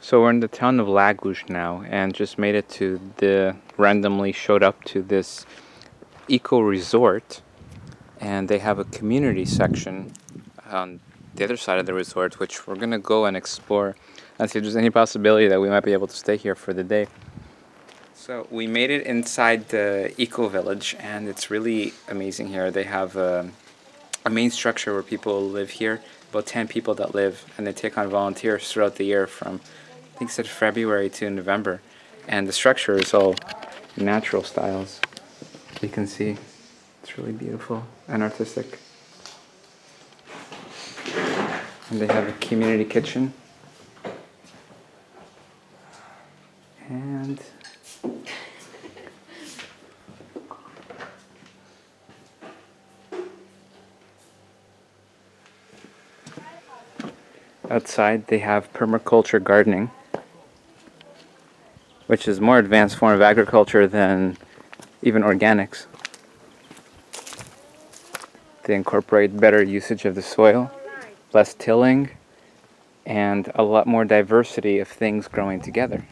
So we're in the town of Lagos now, and just made it to randomly showed up to this eco resort, and they have a community section on the other side of the resort, which we're gonna go and explore and see if there's any possibility that we might be able to stay here for the day. So we made it inside the eco village, and it's really amazing here. They have a main structure where people live here, about 10 people that live, and they take on volunteers throughout the year from, I think it said February to November. And the structure is all natural styles. You can see it's really beautiful and artistic. And they have a community kitchen. And outside they have permaculture gardening, which is a more advanced form of agriculture than even organics. They incorporate better usage of the soil, less tilling, and a lot more diversity of things growing together.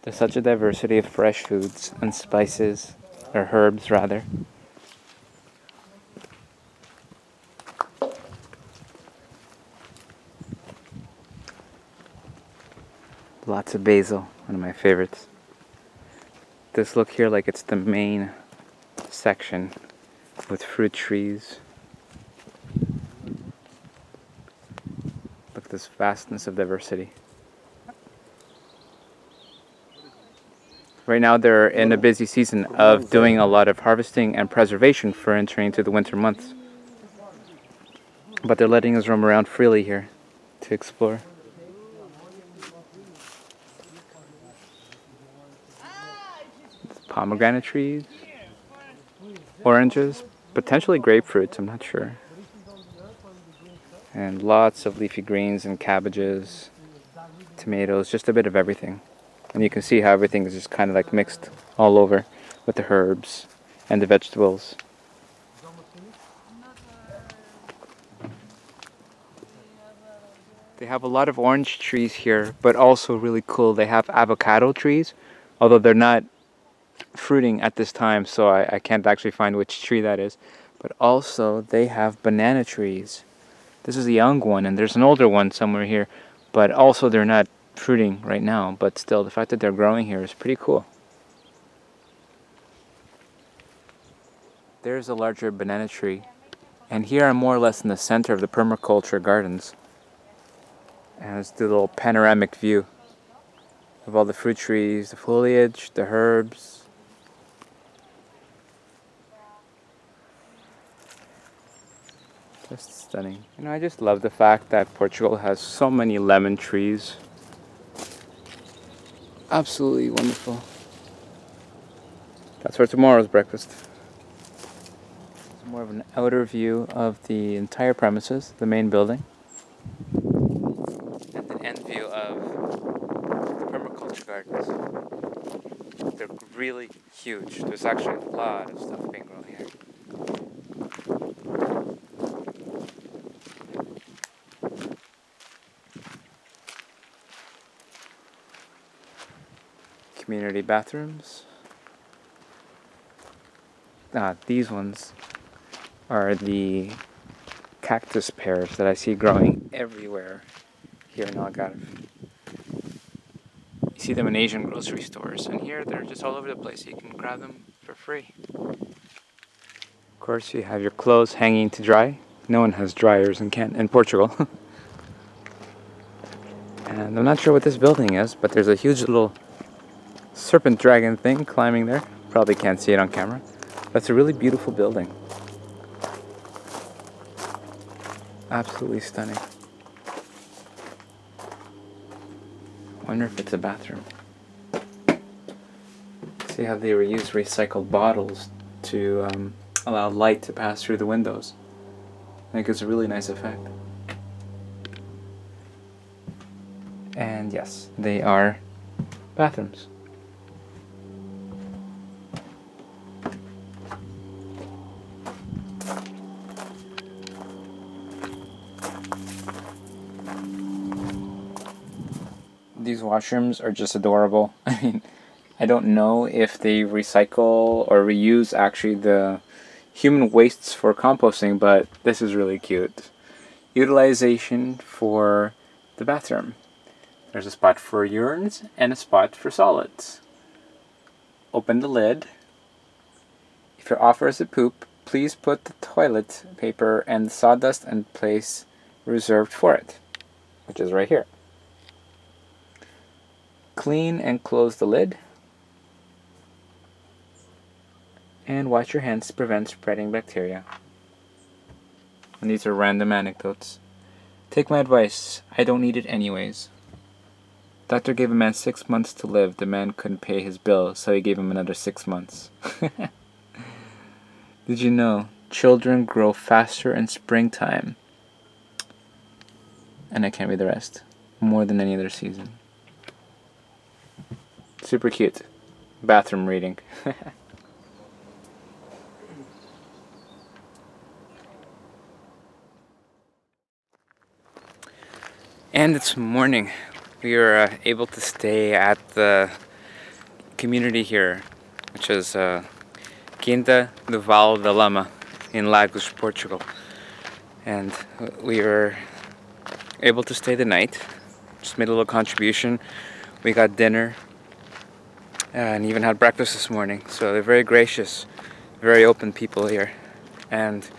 There's such a diversity of fresh foods and spices, or herbs rather. Lots of basil, one of my favorites. This look here like it's the main section with fruit trees. Look at this vastness of diversity. Right now they're in a busy season of doing a lot of harvesting and preservation for entering into the winter months. But they're letting us roam around freely here to explore. Pomegranate trees, oranges, potentially grapefruits, I'm not sure. And lots of leafy greens and cabbages, tomatoes, just a bit of everything. And you can see how everything is just kind of like mixed all over with the herbs and the vegetables. They have a lot of orange trees here, but also really cool. They have avocado trees, although they're not fruiting at this time, so I can't actually find which tree that is. But also they have banana trees. This is a young one, and there's an older one somewhere here, but also they're not fruiting right now, but still the fact that they're growing here is pretty cool. There's a larger banana tree, and here I'm more or less in the center of the Permaculture Gardens, and it's the little panoramic view of all the fruit trees, the foliage, the herbs. Just stunning. You know, I just love the fact that Portugal has so many lemon trees. Absolutely wonderful. That's for tomorrow's breakfast. It's more of an outer view of the entire premises, the main building. And an end view of the Permaculture Gardens. They're really huge. There's actually a lot of stuff being grown here. Community bathrooms. These ones are the cactus pears that I see growing everywhere here in Algarve. You see them in Asian grocery stores, and here they're just all over the place. You can grab them for free. Of course, you have your clothes hanging to dry. No one has dryers in Portugal. And I'm not sure what this building is, but there's a huge little serpent dragon thing climbing there. Probably can't see it on camera. That's a really beautiful building. Absolutely stunning. Wonder if it's a bathroom. See how they reuse recycled bottles to allow light to pass through the windows. I think it's a really nice effect. And yes, they are bathrooms. These washrooms are just adorable. I mean, I don't know if they recycle or reuse actually the human wastes for composting, but this is really cute. Utilization for the bathroom. There's a spot for urines and a spot for solids. Open the lid. If your offer is a poop, please put the toilet paper and the sawdust in place reserved for it, which is right here. Clean and close the lid. And wash your hands to prevent spreading bacteria. And these are random anecdotes. Take my advice, I don't need it anyways. Doctor gave a man 6 months to live. The man couldn't pay his bill, so he gave him another 6 months. Did you know children grow faster in springtime? And I can't read the rest. More than any other season. Super cute. Bathroom reading. And it's morning. We are able to stay at the community here, which is Quinta do Vale da Lama in Lagos, Portugal. And we were able to stay the night. Just made a little contribution. We got dinner and even had breakfast this morning. So they're very gracious, very open people here. And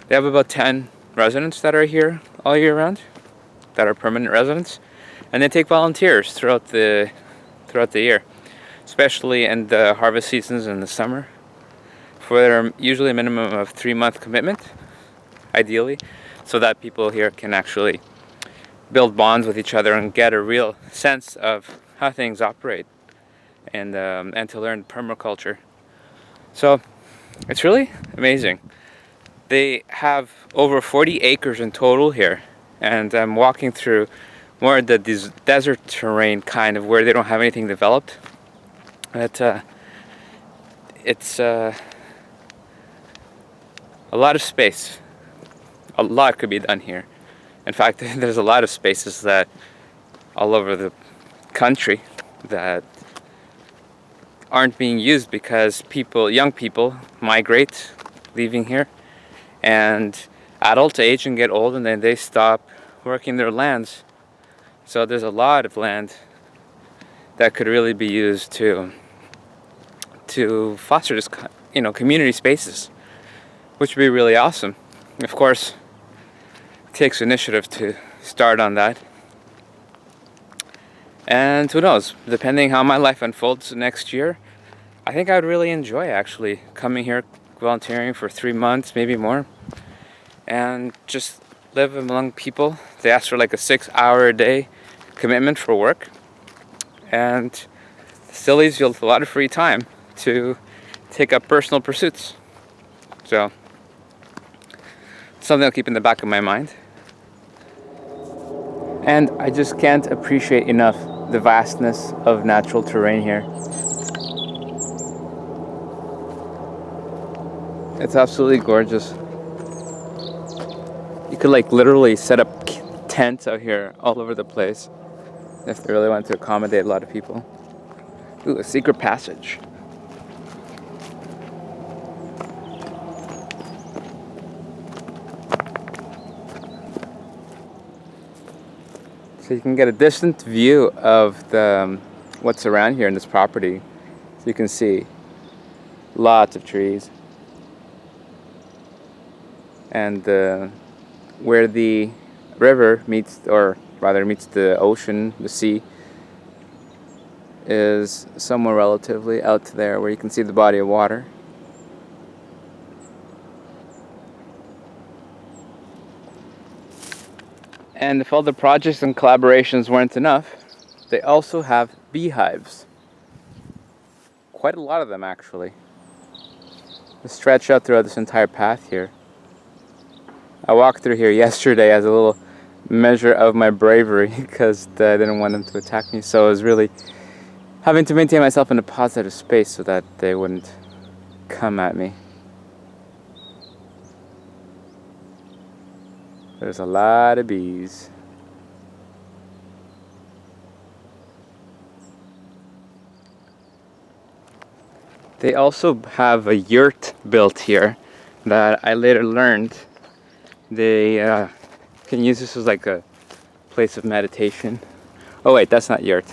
they have about 10 residents that are here all year round, that are permanent residents, and they take volunteers throughout the year, especially in the harvest seasons in the summer, for usually a minimum of 3-month commitment, ideally, so that people here can actually build bonds with each other and get a real sense of how things operate, and to learn permaculture. So it's really amazing. They have over 40 acres in total here. And I'm walking through more of the desert terrain, kind of where they don't have anything developed. But it's a lot of space. A lot could be done here. In fact, there's a lot of spaces that all over the country that aren't being used because young people migrate, leaving here, and adults age and get old, and then they stop working their lands. So there's a lot of land that could really be used to foster this, community spaces, which would be really awesome. Of course, it takes initiative to start on that. And who knows, depending how my life unfolds next year, I think I would really enjoy actually coming here, volunteering for 3 months, maybe more, and just live among people. They ask for like a 6-hour-a-day commitment for work, and still leaves you a lot of free time to take up personal pursuits. So something I'll keep in the back of my mind. And I just can't appreciate enough the vastness of natural terrain here. It's absolutely gorgeous. You could literally set up tents out here all over the place if they really want to accommodate a lot of people. Ooh, a secret passage. So you can get a distant view of what's around here in this property. So you can see lots of trees. And where the river meets the ocean, the sea, is somewhere relatively out there where you can see the body of water. And if all the projects and collaborations weren't enough, they also have beehives. Quite a lot of them, actually. They stretch out throughout this entire path here. I walked through here yesterday as a little measure of my bravery because I didn't want them to attack me. So I was really having to maintain myself in a positive space so that they wouldn't come at me. There's a lot of bees. They also have a yurt built here that I later learned they can use this as like a place of meditation. Oh wait, that's not yurt.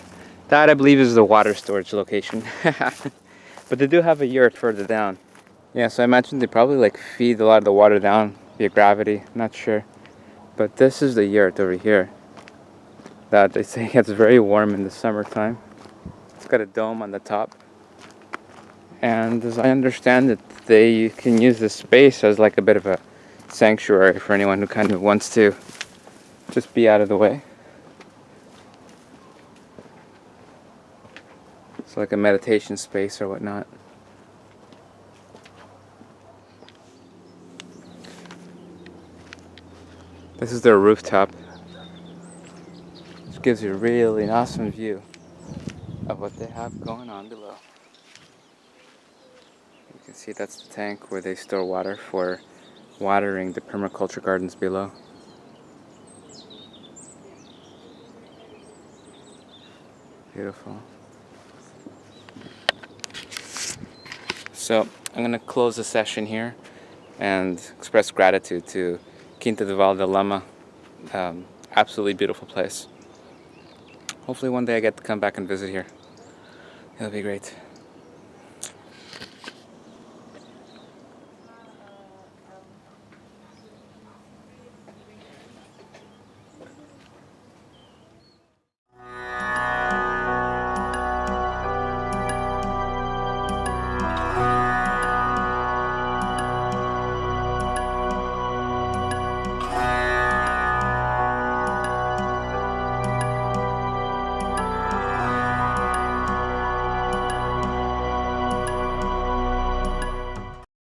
That I believe is the water storage location. But they do have a yurt further down. Yeah, so I imagine they probably like feed a lot of the water down via gravity. I'm not sure. But this is the yurt over here that they say gets very warm in the summertime. It's got a dome on the top. And as I understand it, they can use this space as like a bit of a sanctuary for anyone who kind of wants to just be out of the way. It's like a meditation space or whatnot. This is their rooftop, which gives you a really awesome view of what they have going on below. You can see that's the tank where they store water for watering the permaculture gardens below. Beautiful. So I'm going to close the session here and express gratitude to Quinta de Vale da Lama. Absolutely beautiful place. Hopefully one day I get to come back and visit here. It'll be great.